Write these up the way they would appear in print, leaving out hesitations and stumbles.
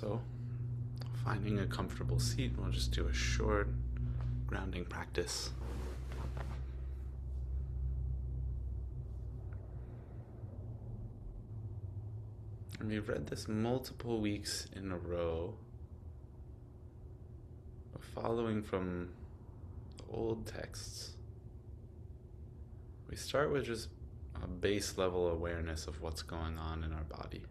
So, finding a comfortable seat, we'll just do a short grounding practice. And we've read this multiple weeks in a row, following from old texts. We start with just a base level awareness of what's going on in our body.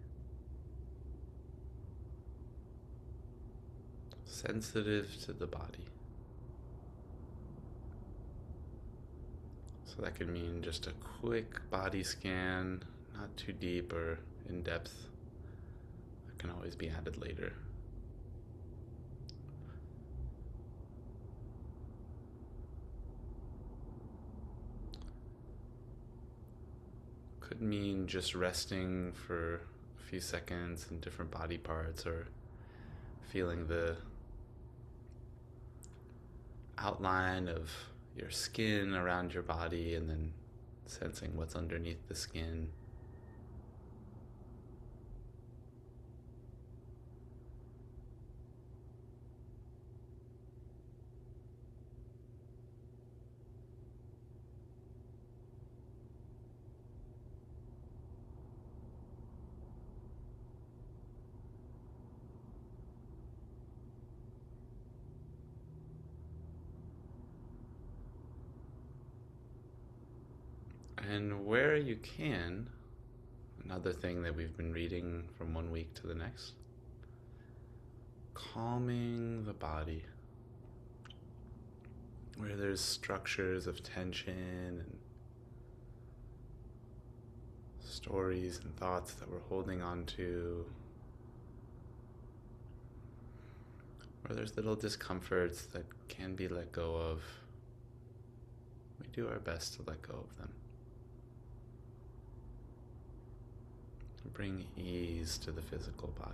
Sensitive to the body. So that can mean just a quick body scan, not too deep or in depth. That can always be added later. Could mean just resting for a few seconds in different body parts, or feeling the outline of your skin around your body and then sensing what's underneath the skin. And where you can, another thing that we've been reading from one week to the next, calming the body. Where there's structures of tension and stories and thoughts that we're holding on to, where there's little discomforts that can be let go of, we do our best to let go of them. Bring ease to the physical body.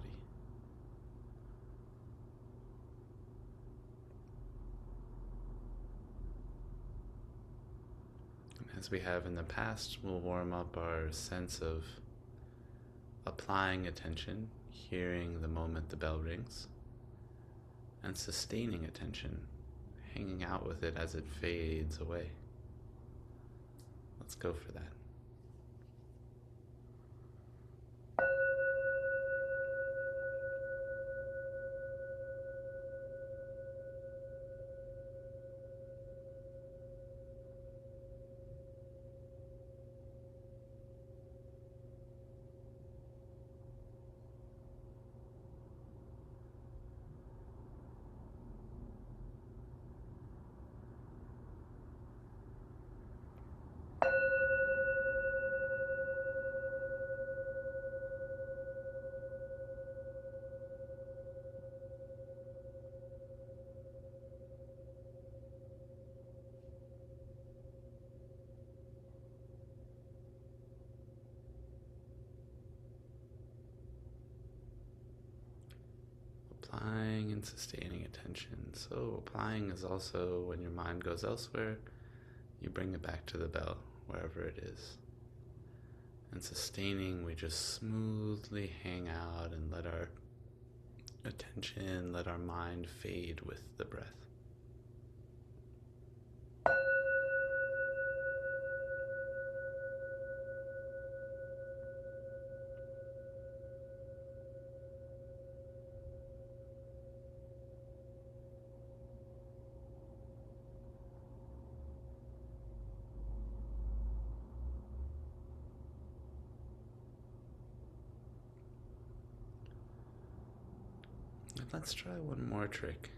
And as we have in the past, we'll warm up our sense of applying attention, hearing the moment the bell rings, and sustaining attention, hanging out with it as it fades away. Let's go for that. Applying and sustaining attention. So applying is also when your mind goes elsewhere, you bring it back to the bell, wherever it is. And sustaining, we just smoothly hang out and let our attention, let our mind fade with the breath. Let's try one more trick.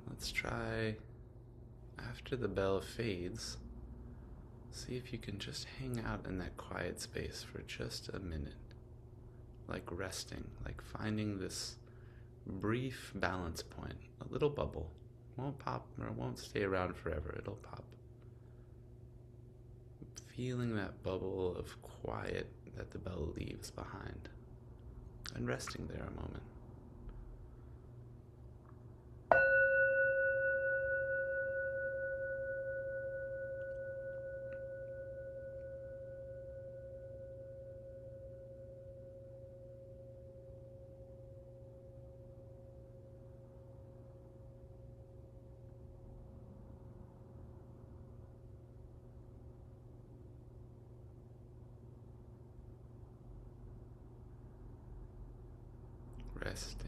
Let's try, after the bell fades, see if you can just hang out in that quiet space for just a minute. Like resting, like finding this brief balance point, a little bubble. Won't pop or won't stay around forever, it'll pop. Feeling that bubble of quiet that the bell leaves behind. And resting there a moment. resting.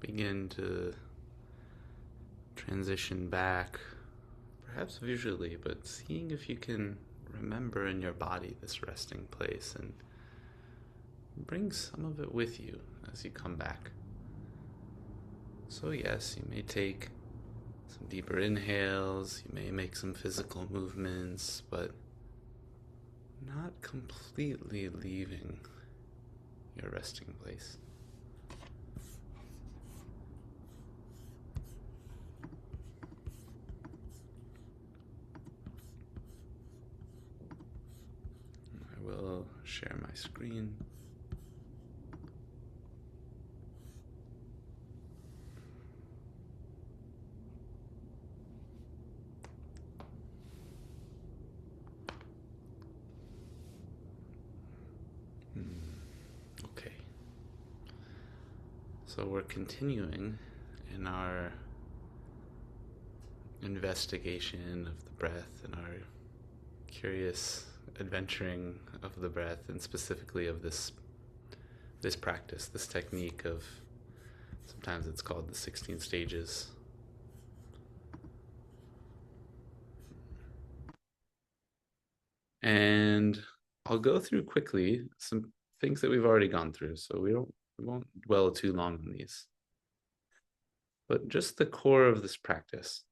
Begin to transition back, perhaps visually, but seeing if you can remember in your body this resting place and bring some of it with you as you come back. So, yes, you may take some deeper inhales, you may make some physical movements, but not completely leaving your resting place. I will share my screen. Okay. So we're continuing in our investigation of the breath and our curious adventuring of the breath, and specifically of this practice, this technique of, sometimes it's called the 16 stages. And I'll go through quickly some things that we've already gone through, so we won't dwell too long on these. But just the core of this practice.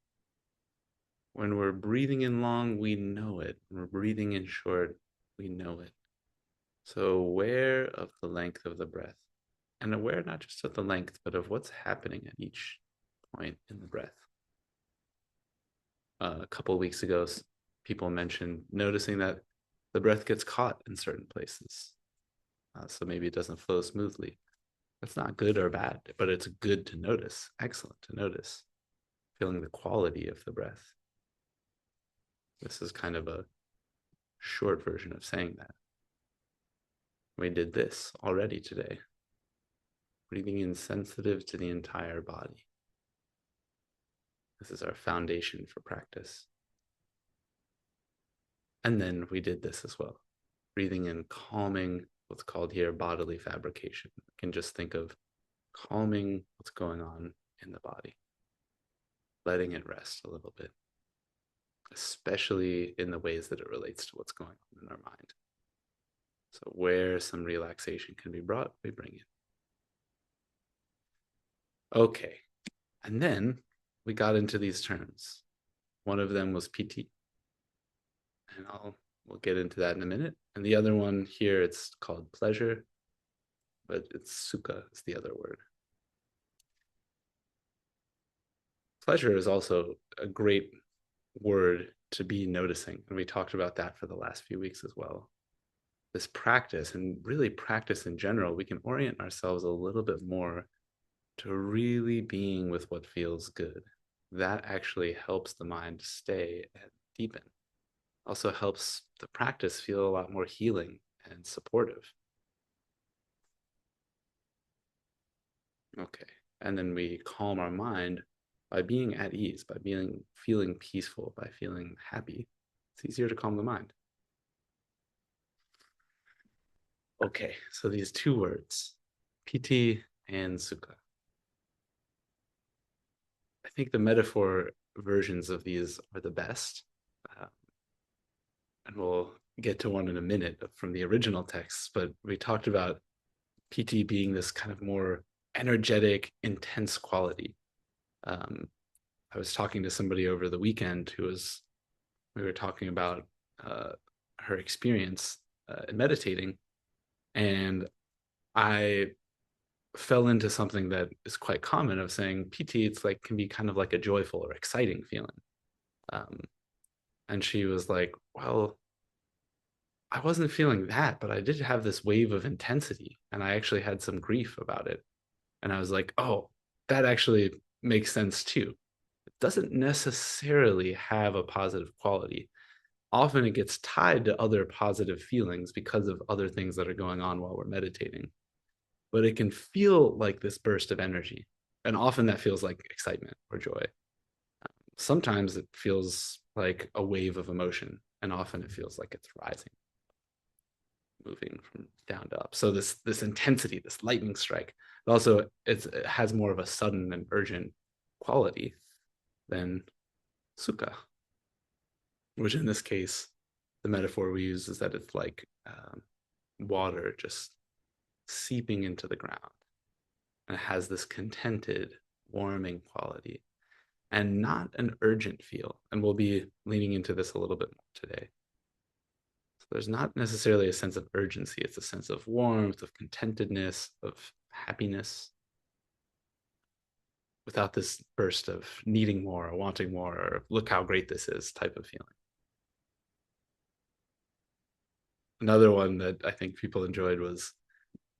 When we're breathing in long, we know it. When we're breathing in short, we know it. So aware of the length of the breath, and aware not just of the length, but of what's happening at each point in the breath. A couple of weeks ago, people mentioned noticing that the breath gets caught in certain places. So maybe it doesn't flow smoothly. That's not good or bad, but it's good to notice. Excellent to notice. Feeling the quality of the breath. This is kind of a short version of saying that. We did this already today. Breathing in sensitive to the entire body. This is our foundation for practice. And then we did this as well. Breathing in calming, what's called here bodily fabrication. You can just think of calming what's going on in the body. Letting it rest a little bit. Especially in the ways that it relates to what's going on in our mind. So where some relaxation can be brought, we bring it. Okay. And then we got into these terms. One of them was PT. And we'll get into that in a minute. And the other one here, it's called pleasure, but it's Sukkha is the other word. Pleasure is also a great word to be noticing. And we talked about that for the last few weeks as well. This practice, and really practice in general, we can orient ourselves a little bit more to really being with what feels good. That actually helps the mind stay and deepen. Also helps the practice feel a lot more healing and supportive. Okay. And then we calm our mind by being at ease, by feeling peaceful, by feeling happy. It's easier to calm the mind. Okay, so these two words, PT and Sukkha. I think the metaphor versions of these are the best. And we'll get to one in a minute from the original texts, but we talked about PT being this kind of more energetic, intense quality. I was talking to somebody over the weekend we were talking about her experience meditating, and I fell into something that is quite common of saying PT, it's like can be kind of like a joyful or exciting feeling. Um, and she was like, well, I wasn't feeling that, but I did have this wave of intensity and I actually had some grief about it. And I was like, oh, that actually makes sense too. It doesn't necessarily have a positive quality. Often it gets tied to other positive feelings because of other things that are going on while we're meditating. But it can feel like this burst of energy. And often that feels like excitement or joy. Sometimes it feels like a wave of emotion, and often it feels like it's rising, moving from down to up. So this intensity, this lightning strike, but also it has more of a sudden and urgent quality than Sukkha, which in this case, the metaphor we use is that it's like water just seeping into the ground, and it has this contented, warming quality and not an urgent feel. And we'll be leaning into this a little bit more today. So there's not necessarily a sense of urgency, it's a sense of warmth, of contentedness, of happiness, without this burst of needing more or wanting more or look how great this is type of feeling. Another one that I think people enjoyed was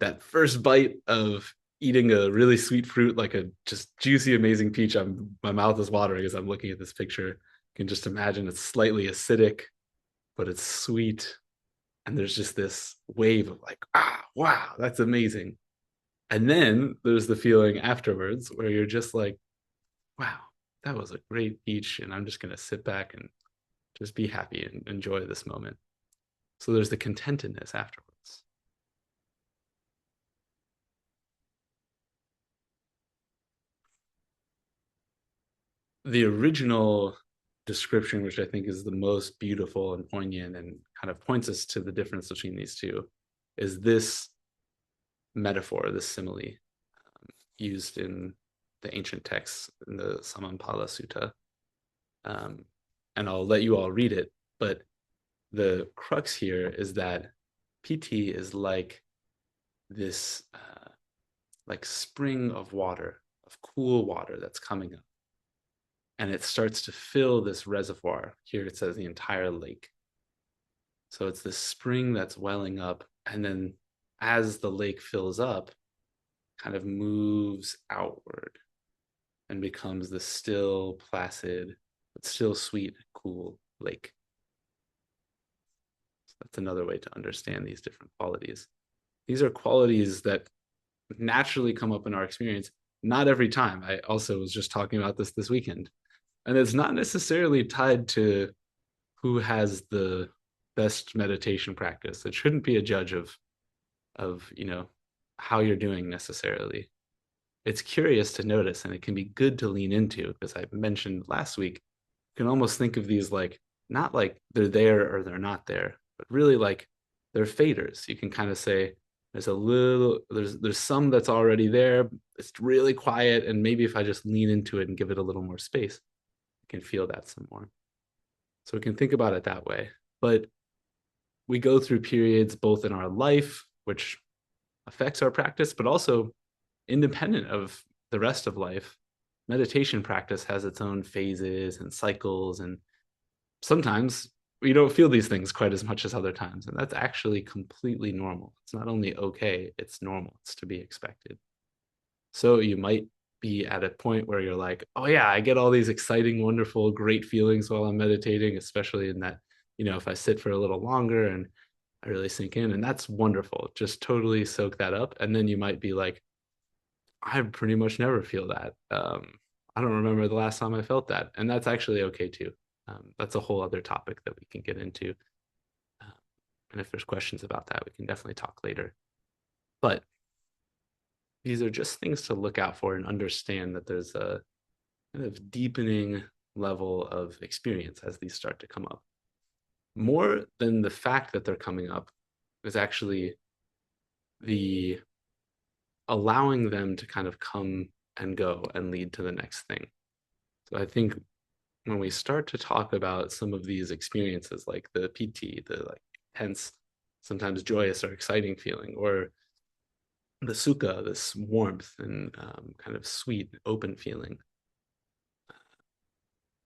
that first bite of eating a really sweet fruit, like a just juicy, amazing peach. My mouth is watering as I'm looking at this picture. You can just imagine it's slightly acidic, but it's sweet. And there's just this wave of like, ah, wow, that's amazing. And then there's the feeling afterwards where you're just like, wow, that was a great peach. And I'm just going to sit back and just be happy and enjoy this moment. So there's the contentedness afterwards. The original description, which I think is the most beautiful and poignant and kind of points us to the difference between these two, is this metaphor, this simile used in the ancient texts in the Samapaddana Sutta. Um, and I'll let you all read it, but the crux here is that PT is like this like spring of water, of cool water that's coming up. And it starts to fill this reservoir. Here it says the entire lake. So it's this spring that's welling up. And then as the lake fills up, kind of moves outward and becomes the still, placid, but still sweet, cool lake. So that's another way to understand these different qualities. These are qualities that naturally come up in our experience. Not every time. I also was just talking about this weekend. And it's not necessarily tied to who has the best meditation practice. It shouldn't be a judge of how you're doing necessarily. It's curious to notice and it can be good to lean into because I mentioned last week, you can almost think of these like not like they're there or they're not there, but really like they're faders. You can kind of say there's some that's already there. It's really quiet, and maybe if I just lean into it and give it a little more space, I can feel that some more. So we can think about it that way. But we go through periods both in our life, which affects our practice, but also independent of the rest of life. Meditation practice has its own phases and cycles, and sometimes we don't feel these things quite as much as other times. And that's actually completely normal. It's not only okay, it's normal. It's to be expected. So you might be at a point where you're like, oh yeah, I get all these exciting, wonderful, great feelings while I'm meditating, especially in that, if I sit for a little longer and I really sink in, and that's wonderful. Just totally soak that up. And then you might be like, I pretty much never feel that. I don't remember the last time I felt that. And that's actually okay too. That's a whole other topic that we can get into. Uh, and if there's questions about that, we can definitely talk later. But these are just things to look out for and understand that there's a kind of deepening level of experience as these start to come up. More than the fact that they're coming up is actually the allowing them to kind of come and go and lead to the next thing. So I think when we start to talk about some of these experiences like the PT, the like intense sometimes joyous or exciting feeling, or the Sukkha, this warmth and kind of sweet, open feeling.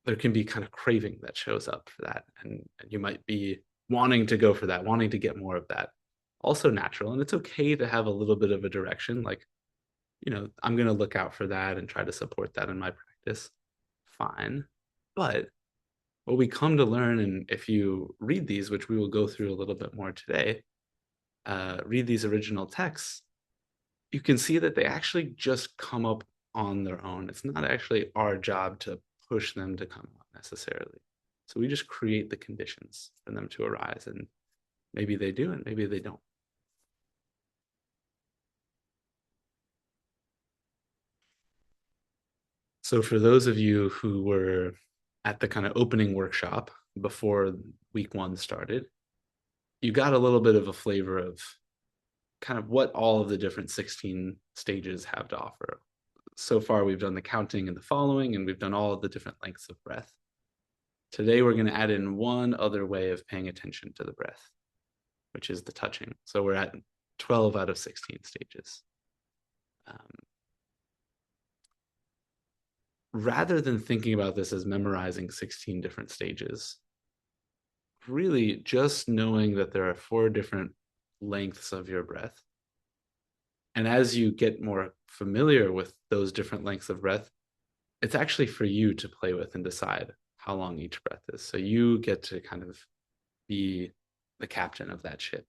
There can be kind of craving that shows up for that. And you might be wanting to go for that, wanting to get more of that. Also natural. And it's okay to have a little bit of a direction. Like, I'm going to look out for that and try to support that in my practice. Fine. But what we come to learn, and if you read these, which we will go through a little bit more today, read these original texts, you can see that they actually just come up on their own. It's not actually our job to push them to come up necessarily. So we just create the conditions for them to arise, and maybe they do, and maybe they don't. So for those of you who were at the kind of opening workshop before week one started, you got a little bit of a flavor of kind of what all of the different 16 stages have to offer. So far, we've done the counting and the following, and we've done all of the different lengths of breath. Today, we're going to add in one other way of paying attention to the breath, which is the touching. So we're at 12 out of 16 stages. Rather than thinking about this as memorizing 16 different stages, really just knowing that there are 4 different lengths of your breath. And as you get more familiar with those different lengths of breath, it's actually for you to play with and decide how long each breath is. So you get to kind of be the captain of that ship.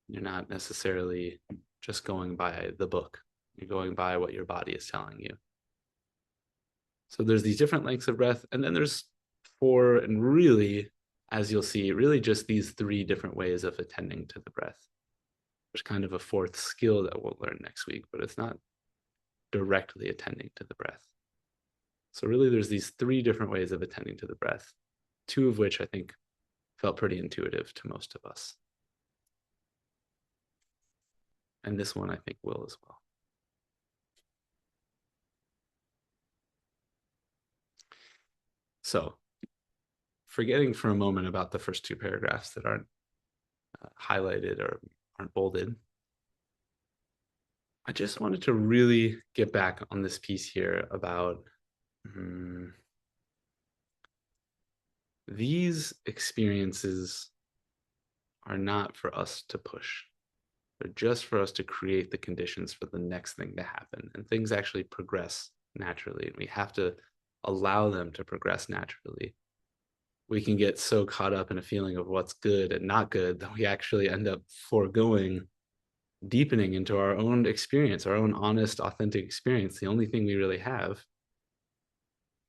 You're not necessarily just going by the book. You're going by what your body is telling you. So there's these different lengths of breath, and then there's 4, and really, as you'll see, really just these 3 different ways of attending to the breath. There's kind of a 4th skill that we'll learn next week, but it's not directly attending to the breath. So really there's these 3 different ways of attending to the breath, 2 of which I think felt pretty intuitive to most of us. And this one I think will as well. So forgetting for a moment about the first 2 paragraphs that aren't highlighted or aren't bolded, I just wanted to really get back on this piece here about these experiences are not for us to push. They're just for us to create the conditions for the next thing to happen. And things actually progress naturally. And we have to allow them to progress naturally. We can get so caught up in a feeling of what's good and not good that we actually end up foregoing deepening into our own experience, our own honest, authentic experience, the only thing we really have.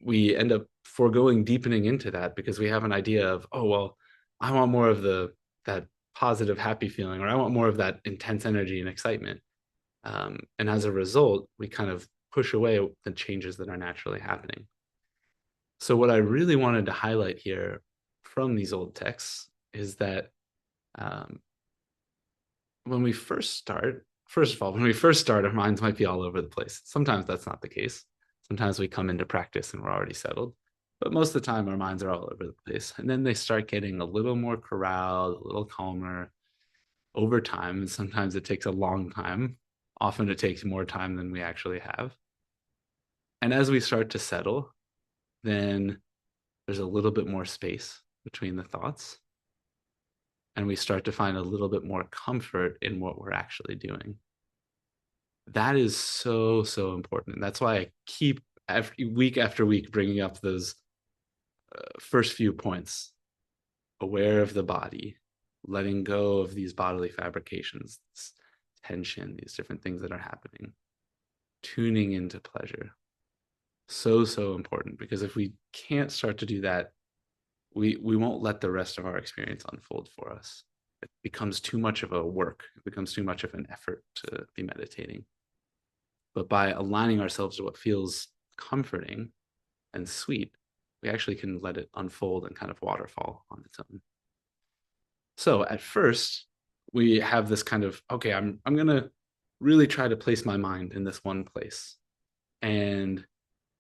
We end up foregoing deepening into that because we have an idea of, oh, well, I want more of that positive, happy feeling, or I want more of that intense energy and excitement. And as a result, we kind of push away the changes that are naturally happening. So what I really wanted to highlight here from these old texts is that when we first start, first of all, when we first start, our minds might be all over the place. Sometimes that's not the case. Sometimes we come into practice and we're already settled. But most of the time, our minds are all over the place. And then they start getting a little more corralled, a little calmer over time. And sometimes it takes a long time. Often it takes more time than we actually have. And as we start to settle, then there's a little bit more space between the thoughts. And we start to find a little bit more comfort in what we're actually doing. That is so, so important. And that's why I keep week after week bringing up those first few points. Aware of the body, letting go of these bodily fabrications, tension, these different things that are happening, tuning into pleasure. So, so important, because if we can't start to do that, we won't let the rest of our experience unfold for us. It becomes too much of a work. It becomes too much of an effort to be meditating. But by aligning ourselves to what feels comforting and sweet, we actually can let it unfold and kind of waterfall on its own. So at first, we have this kind of, okay, I'm going to really try to place my mind in this one place. And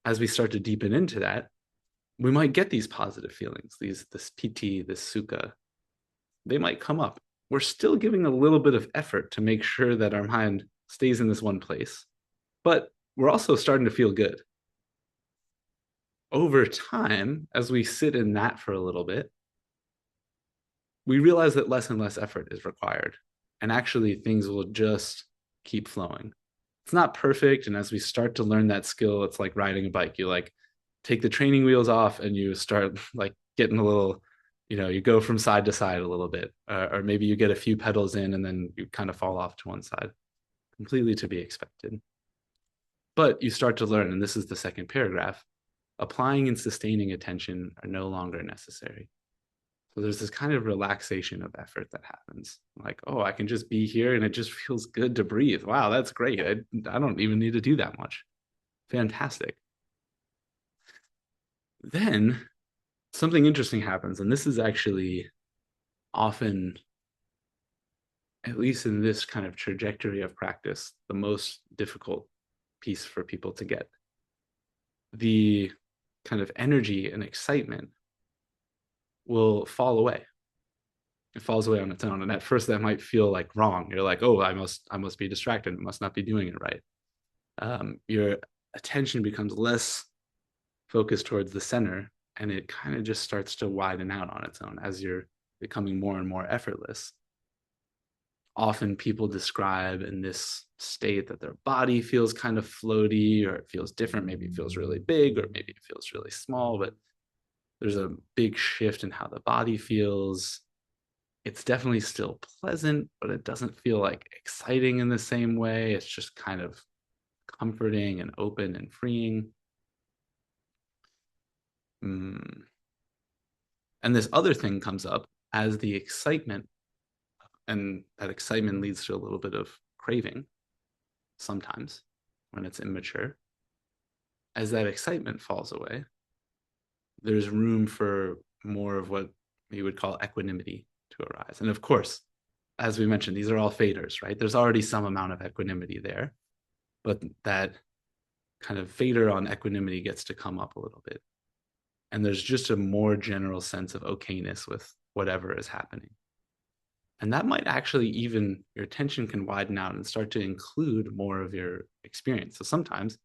as we start to deepen into that, we might get these positive feelings, this piti, this sukha. They might come up. we're still giving a little bit of effort to make sure that our mind stays in this one place, but we're also starting to feel good. Over time, as we sit in that for a little bit, we realize that less and less effort is required. And actually, things will just keep flowing. It's not perfect. And as we start to learn that skill, it's like riding a bike. You like take the training wheels off and you start like getting a little, you go from side to side a little bit. Or maybe you get a few pedals in and then you kind of fall off to one side. Completely to be expected. But you start to learn, and this is the second paragraph, applying and sustaining attention are no longer necessary. So there's this kind of relaxation of effort that happens. Like, oh, I can just be here and it just feels good to breathe. Wow, that's great. I don't even need to do that much. Fantastic. Then something interesting happens. And this is actually often, at least in this kind of trajectory of practice, the most difficult piece for people to get. The kind of energy and excitement will fall away. It falls away on its own. And at first that might feel like wrong. You're like, oh, I must be distracted. I must not be doing it right. Your attention becomes less focused towards the center, and it kind of just starts to widen out on its own as you're becoming more and more effortless. Often people describe in this state that their body feels kind of floaty, or it feels different. Maybe it feels really big, or maybe it feels really small, but there's a big shift in how the body feels. It's definitely still pleasant, but it doesn't feel like exciting in the same way. It's just kind of comforting and open and freeing. And this other thing comes up as the excitement, and that excitement leads to a little bit of craving sometimes when it's immature. As that excitement falls away, there's room for more of what you would call equanimity to arise. And of course, as we mentioned, these are all faders, right? There's already some amount of equanimity there, but that kind of fader on equanimity gets to come up a little bit. And there's just a more general sense of okayness with whatever is happening. And that might actually even, your attention can widen out and start to include more of your experience. So sometimes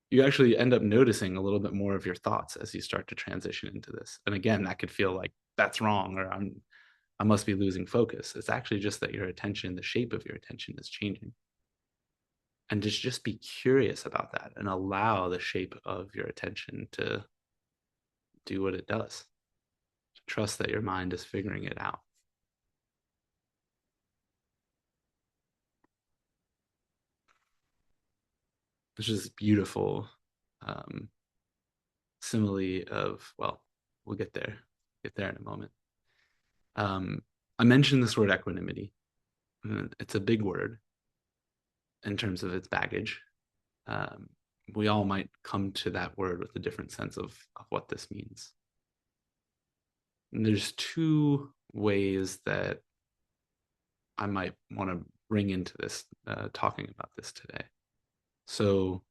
you actually end up noticing a little bit more of your thoughts as you start to transition into this. And again, that could feel like that's wrong, or I must be losing focus. It's actually just that your attention, the shape of your attention is changing. And just be curious about that and allow the shape of your attention to do what it does. Trust that your mind is figuring it out. Which is beautiful simile of, well, we'll get there in a moment. I mentioned this word equanimity. It's a big word in terms of its baggage. We all might come to that word with a different sense of what this means. And there's two ways that I might want to bring into this, talking about this today. So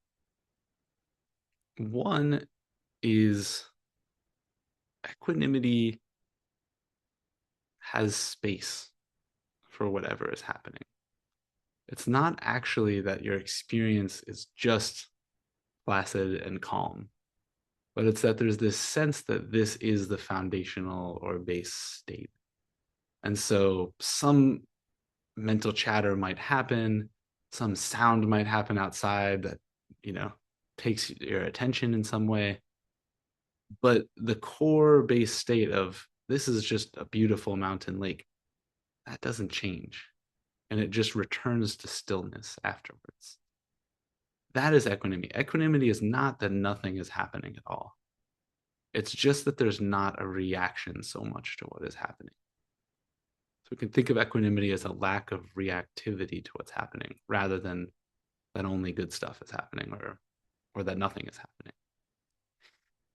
one is equanimity has space for whatever is happening. It's not actually that your experience is just placid and calm, but it's that there's this sense that this is the foundational or base state. And so some mental chatter might happen, some sound might happen outside that, takes your attention in some way. But the core base state of this is just a beautiful mountain lake, that doesn't change. And it just returns to stillness afterwards. That is equanimity. Equanimity is not that nothing is happening at all. It's just that there's not a reaction so much to what is happening. So we can think of equanimity as a lack of reactivity to what's happening, rather than that only good stuff is happening, or that nothing is happening.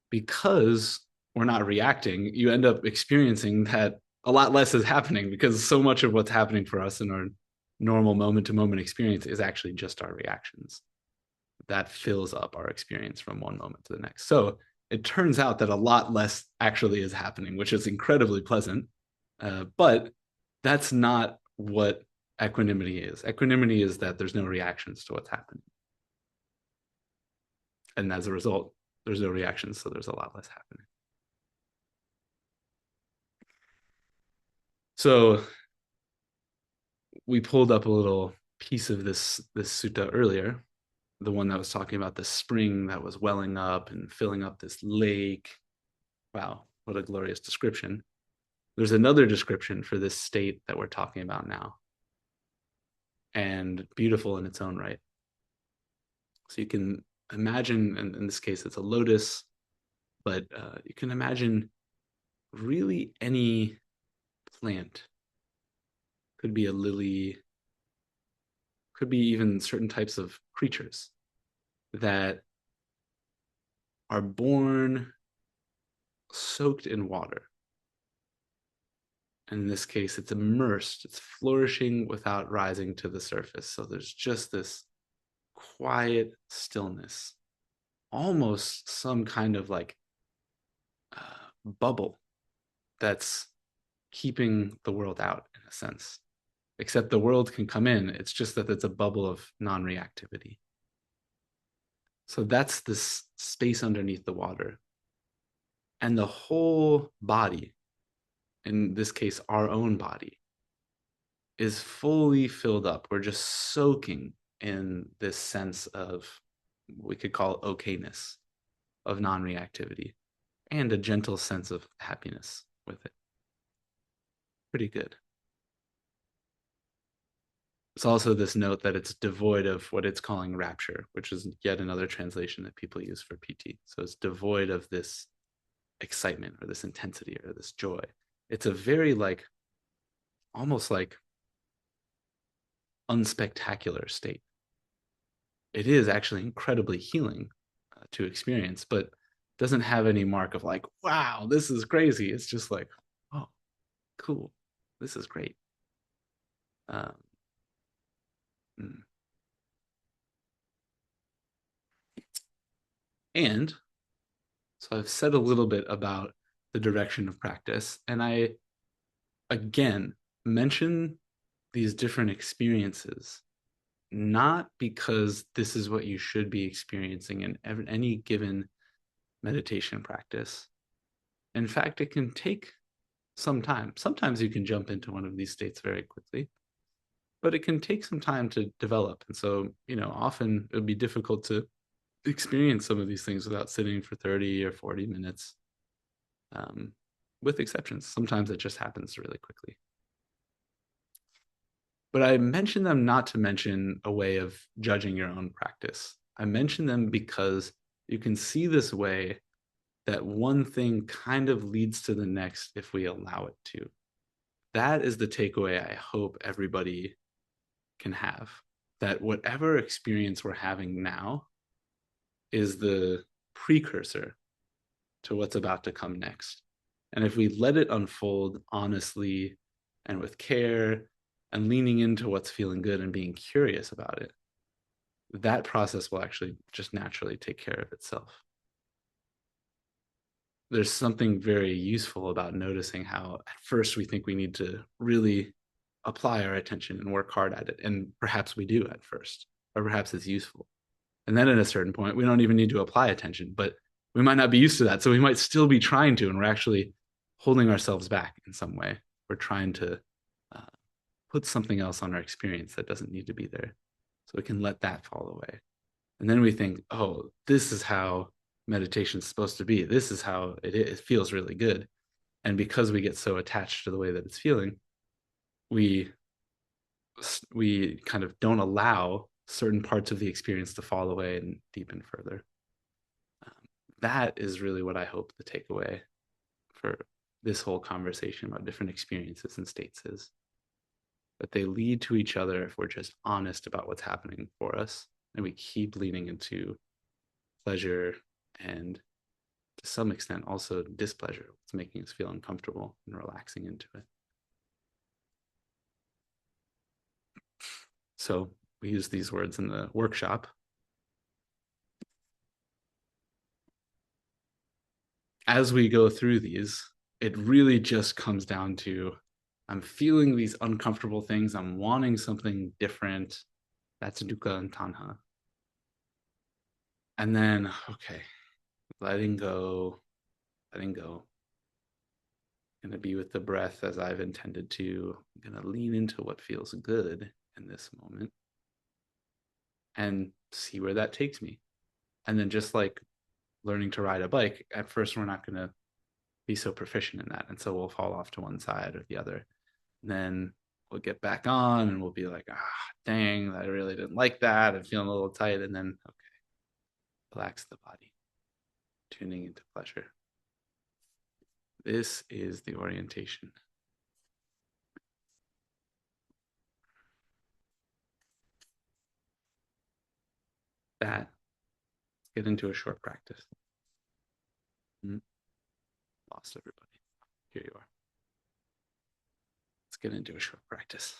Because we're not reacting, you end up experiencing that a lot less is happening, because so much of what's happening for us in our normal moment-to-moment experience is actually just our reactions. That fills up our experience from one moment to the next. So it turns out that a lot less actually is happening, which is incredibly pleasant. But That's not what equanimity is. Equanimity is that there's no reactions to what's happening. And as a result, there's no reactions, so there's a lot less happening. So we pulled up a little piece of this sutta earlier, the one that was talking about the spring that was welling up and filling up this lake. Wow, what a glorious description. There's another description for this state that we're talking about now, and beautiful in its own right. So you can imagine, and in this case, it's a lotus, but you can imagine really any plant. Could be a lily, could be even certain types of creatures that are born soaked in water. And in this case, it's immersed, it's flourishing without rising to the surface. So there's just this quiet stillness, almost some kind of like bubble that's keeping the world out in a sense. Except the world can come in. It's just that it's a bubble of non reactivity. So that's this space underneath the water. And the whole body, in this case, our own body, is fully filled up. We're just soaking in this sense of, we could call okayness, of non reactivity, and a gentle sense of happiness with it. Pretty good. It's also this note that it's devoid of what it's calling rapture, which is yet another translation that people use for PT. So it's devoid of this excitement or this intensity or this joy. It's a very like, almost like unspectacular state. It is actually incredibly healing to experience, but doesn't have any mark of like, wow, this is crazy. It's just like, oh, cool. This is great. Um, mm. And so I've said a little bit about the direction of practice, and I again mention these different experiences not because this is what you should be experiencing in any given meditation practice. In fact, it can take some time. Sometimes you can jump into one of these states very quickly, but it can take some time to develop. And so, often it would be difficult to experience some of these things without sitting for 30 or 40 minutes, with exceptions. Sometimes it just happens really quickly. But I mention them not to mention a way of judging your own practice. I mention them because you can see this way that one thing kind of leads to the next if we allow it to. That is the takeaway I hope everybody can have. That whatever experience we're having now is the precursor to what's about to come next. And if we let it unfold honestly and with care and leaning into what's feeling good and being curious about it, that process will actually just naturally take care of itself. There's something very useful about noticing how at first we think we need to really apply our attention and work hard at it. And perhaps we do at first, or perhaps it's useful. And then at a certain point, we don't even need to apply attention, but we might not be used to that. So we might still be trying to, and we're actually holding ourselves back in some way. We're trying to uh, put something else on our experience that doesn't need to be there. So we can let that fall away. And then we think, oh, this is how meditation is supposed to be. This is how it feels really good. And because we get so attached to the way that it's feeling, we kind of don't allow certain parts of the experience to fall away and deepen further. Um, that is really what I hope the takeaway for this whole conversation about different experiences and states is. That they lead to each other if we're just honest about what's happening for us and we keep leaning into pleasure and to some extent also displeasure. It's making us feel uncomfortable and relaxing into it. So we use these words in the workshop. As we go through these, it really just comes down to I'm feeling these uncomfortable things. I'm wanting something different. That's dukkha and tanha. And then, okay, letting go, letting go. Going to be with the breath as I've intended to. I'm going to lean into what feels good in this moment and see where that takes me. And then just like learning to ride a bike, at first we're not going to be so proficient in that. And so we'll fall off to one side or the other. And then we'll get back on and we'll be like, dang, I really didn't like that. I'm feeling a little tight. And then, okay, relax the body, tuning into pleasure. This is the orientation. That, get into a short practice. Lost everybody. Here you are. Let's get into a short practice.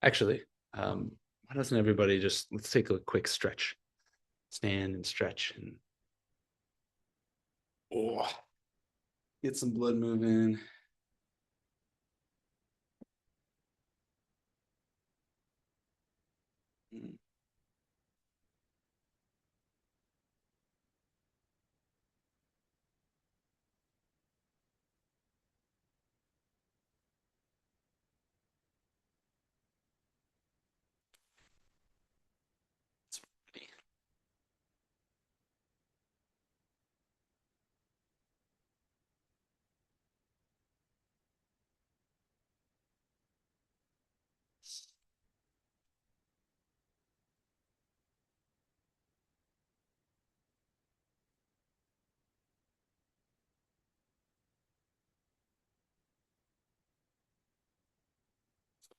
Actually, why doesn't everybody just, let's take a quick stretch. Stand and stretch and get some blood moving.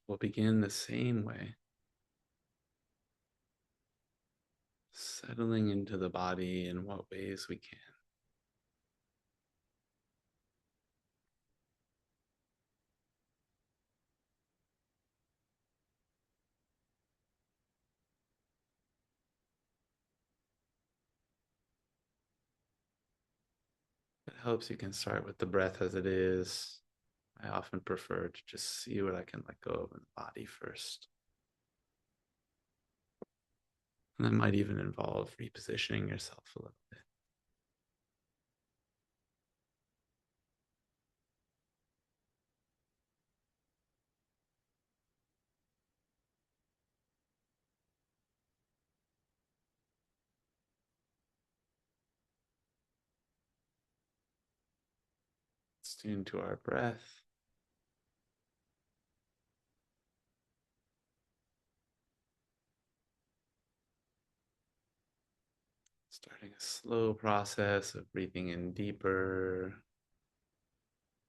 We'll begin the same way, settling into the body in what ways we can. It helps you can start with the breath as it is. I often prefer to just see what I can let go of in the body first. And that might even involve repositioning yourself a little bit. Let's tune to our breath. Starting a slow process of breathing in deeper,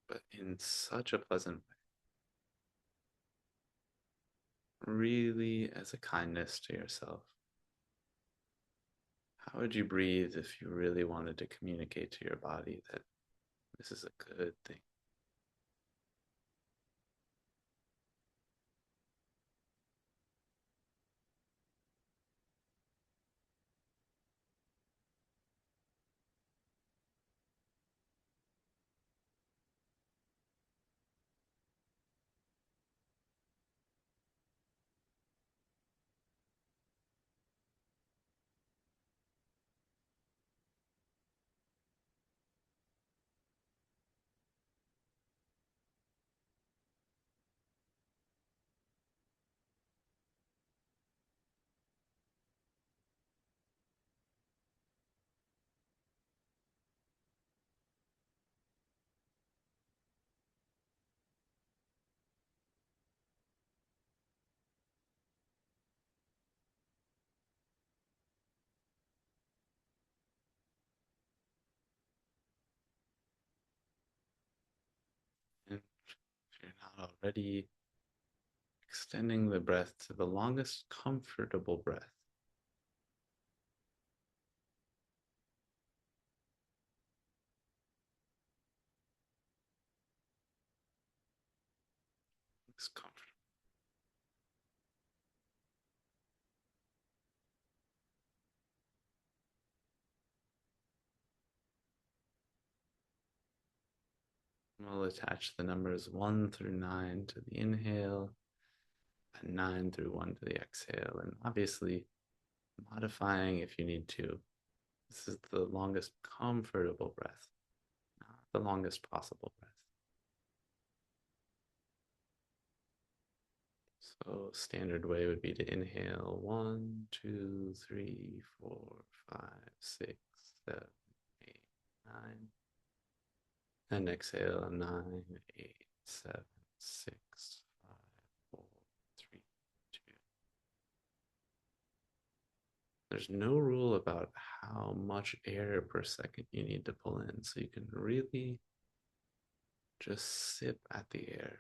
but in such a pleasant way. Really as a kindness to yourself. How would you breathe if you really wanted to communicate to your body that this is a good thing? And if you're not already, extending the breath to the longest comfortable breath. It's comfortable. We'll attach the numbers 1 through 9 to the inhale and 9 through 1 to the exhale, and obviously modifying if you need to. This is the longest comfortable breath, not the longest possible breath. So standard way would be to inhale 1, 2, 3, 4, 5, 6, 7, 8, 9. And exhale 9, 8, 7, 6, 5, 4, 3, 2. There's no rule about how much air per second you need to pull in, so you can really just sip at the air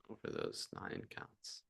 over those 9 counts.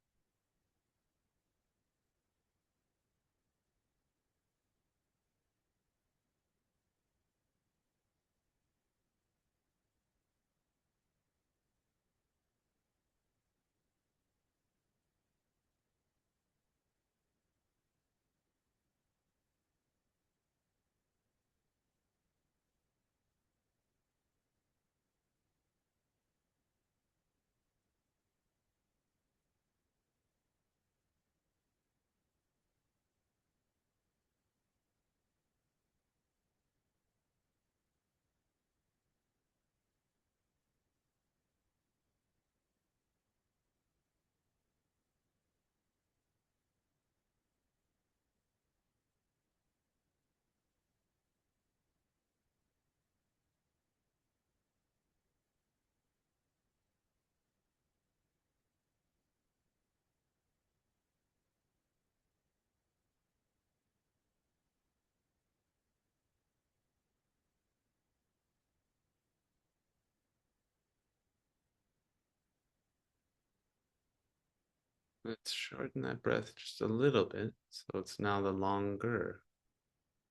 Let's shorten that breath just a little bit, so it's now the longer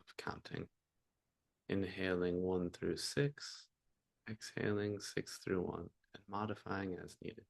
of counting. Inhaling 1 through 6, exhaling 6 through 1, and modifying as needed.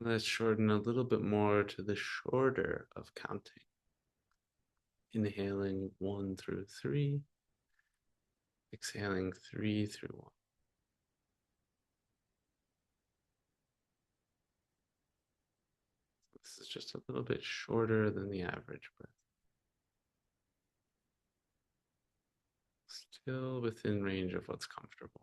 Let's shorten a little bit more to the shorter of counting. Inhaling 1 through 3, exhaling 3 through 1. This is just a little bit shorter than the average breath. Still within range of what's comfortable.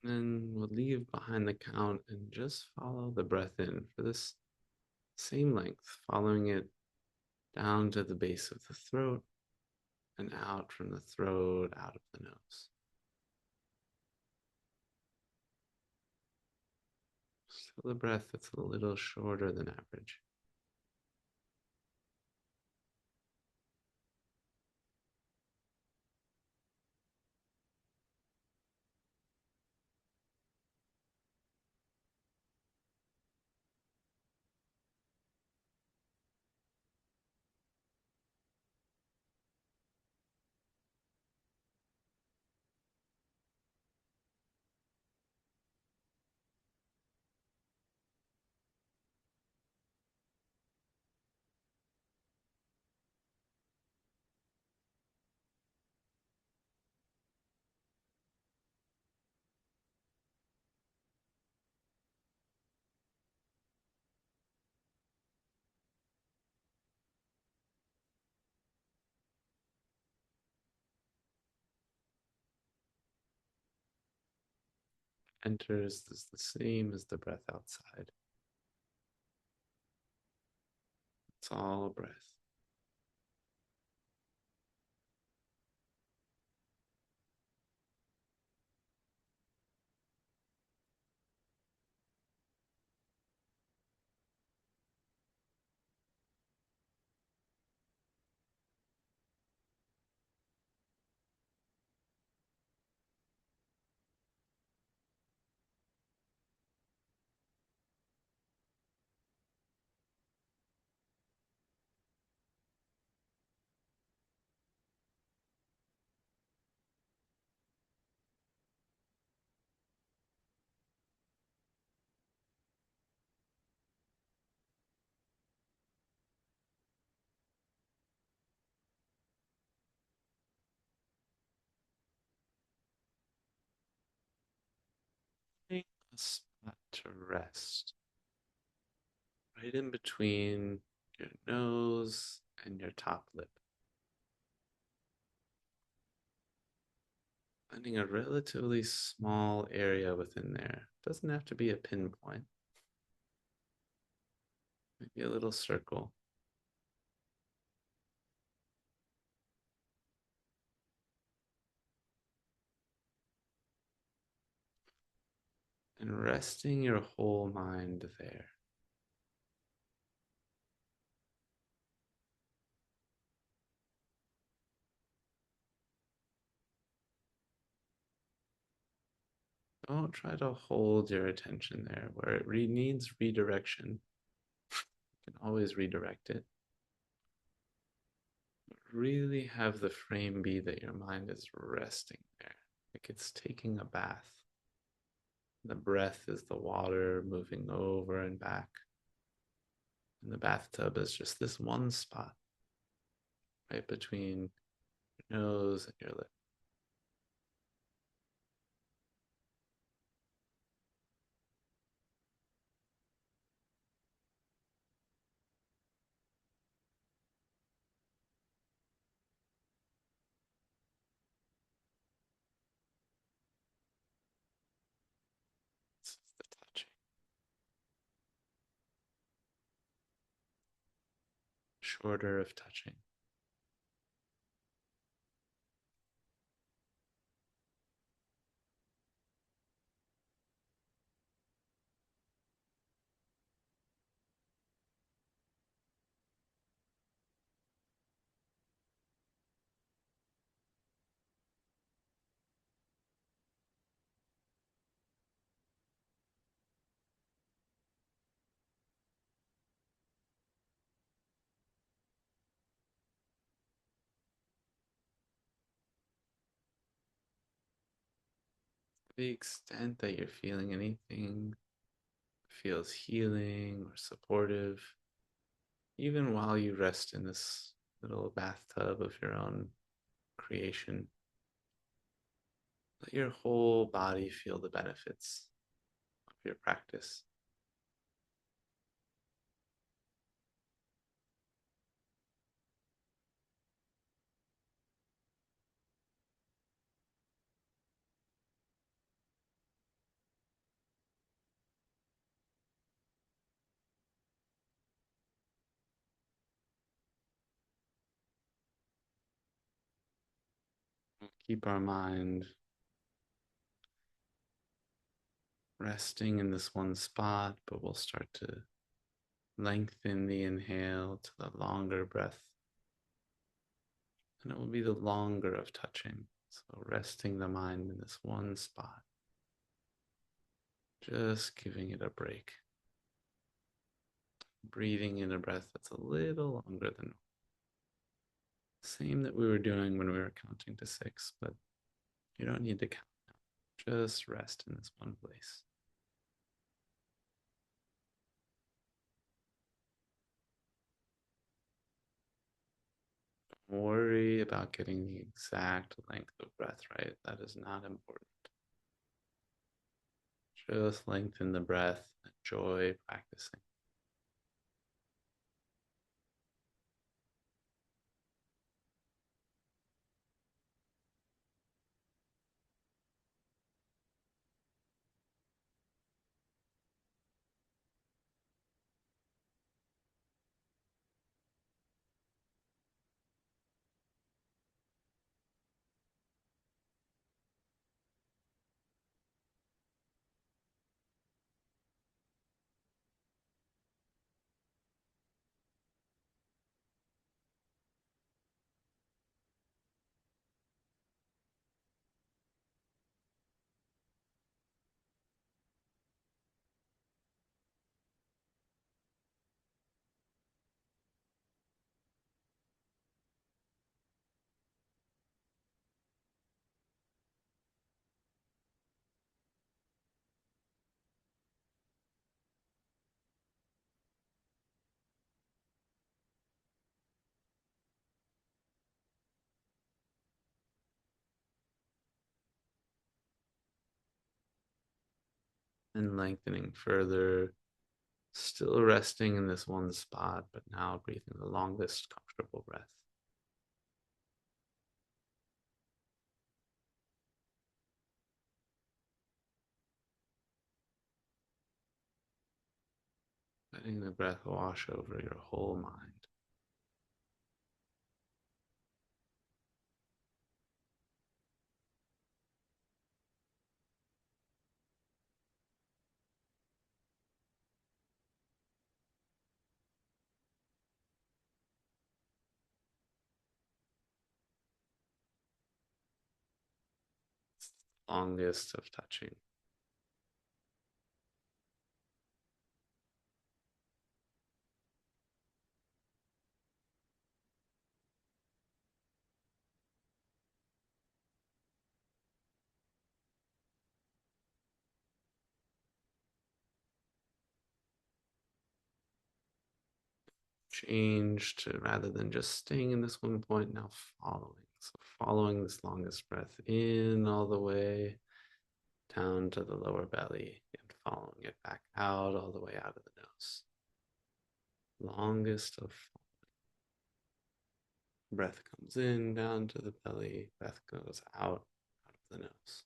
Then we'll leave behind the count and just follow the breath in for this same length, following it down to the base of the throat and out from the throat, out of the nose. Still a breath that's a little shorter than average. Enters is the same as the breath outside. It's all a breath. Take a spot to rest right in between your nose and your top lip. Finding a relatively small area within there. Doesn't have to be a pinpoint. Maybe a little circle. And resting your whole mind there. Don't try to hold your attention there where it needs redirection. You can always redirect it. But really have the frame be that your mind is resting there, like it's taking a bath. The breath is the water moving over and back. And the bathtub is just this one spot right between your nose and your lip. This is the touching. Shorter of touching. To the extent that you're feeling anything feels healing or supportive, even while you rest in this little bathtub of your own creation, let your whole body feel the benefits of your practice. Keep our mind resting in this one spot, but we'll start to lengthen the inhale to the longer breath, and it will be the longer of touching. So resting the mind in this one spot, just giving it a break. Breathing in a breath that's a little longer than same that we were doing when we were counting to 6, but you don't need to count now. Just rest in this one place. Don't worry about getting the exact length of breath right. That is not important. Just lengthen the breath. Enjoy practicing. And lengthening further. Still resting in this one spot, but now breathing the longest comfortable breath. Letting the breath wash over your whole mind. Longest of touching. Change to rather than just staying in this one point, now following. So following this longest breath in all the way down to the lower belly and following it back out all the way out of the nose. Longest of breath comes in down to the belly, breath goes out of the nose.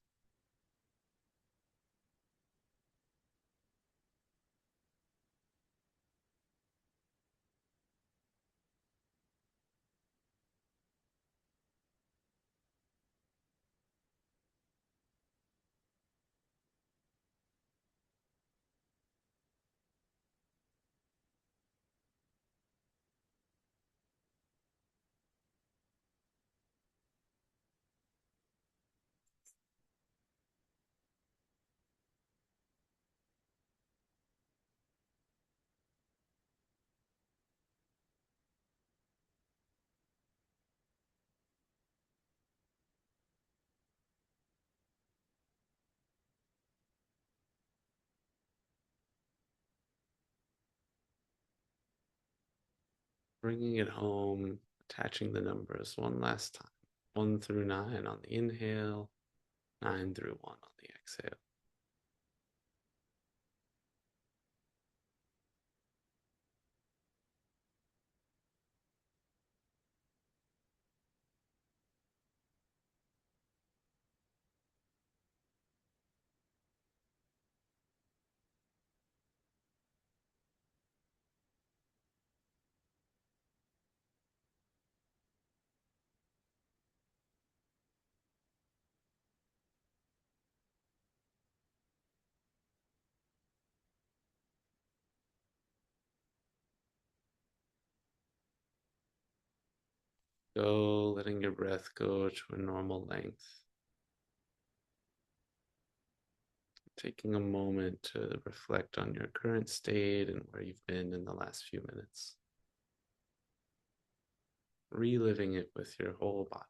Bringing it home, attaching the numbers one last time. 1 through 9 on the inhale, 9 through 1 on the exhale. go, letting your breath go to a normal length. Taking a moment to reflect on your current state and where you've been in the last few minutes. Reliving it with your whole body.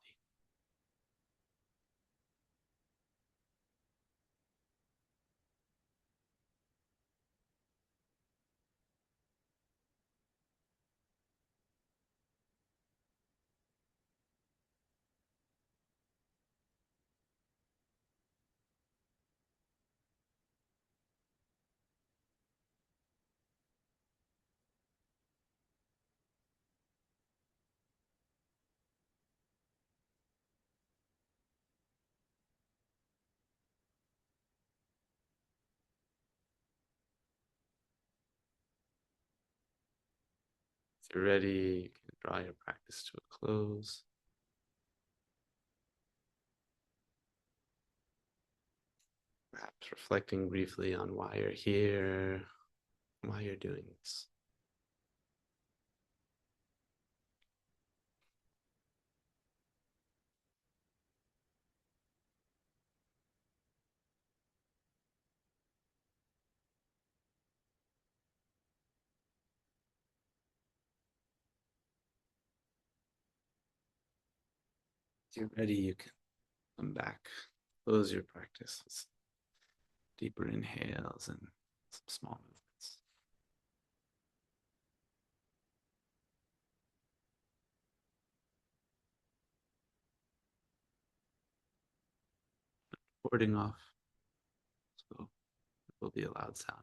If you're ready, you can draw your practice to a close. Perhaps reflecting briefly on why you're here, why you're doing this. If you're ready, you can come back, close your practice with deeper inhales and some small movements. Boarding off, so it will be a loud sound.